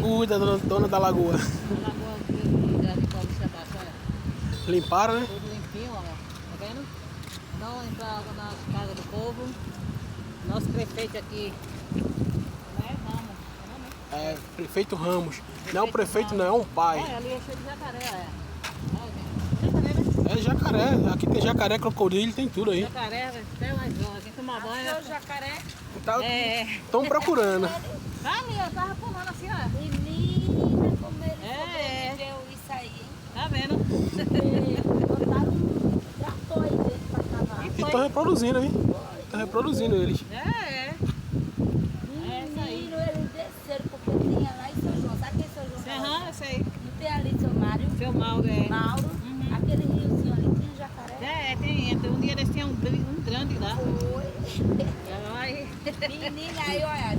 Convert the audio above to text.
Cuida, dona da lagoa. A lagoa de Paulo Sebastião, olha. Limparam, né? Tudo limpinho, olha. Tá vendo? Não entra água nas casas do povo. Nosso prefeito aqui, né? Ramos. É, prefeito Ramos. Não é um prefeito, não, é um pai. Olha, ali é cheio de jacaré, olha. Jacaré, né? É jacaré. Aqui tem jacaré, crocodilo, tem tudo aí. Jacaré, até mais longe. Tem que tomar banho. Achou o jacaré? Estão procurando. Tá ali, eu tava pulando assim, ó. Menina, como ele É. sobreviveu isso aí, hein? Tá vendo? Botaram um trator aí dentro pra cavar. E estão reproduzindo, hein? Estão reproduzindo eles. É. Menino, eles desceram porque tinha lá em São João. Sabe quem é São João? Aham, eu sei. Não tem ali seu Mário? Seu Mauro, é. Mauro. Aquele riozinho ali tinha jacaré. Tem. Um dia eles tinham um grande lá. Foi. Aí, Menina, aí olha,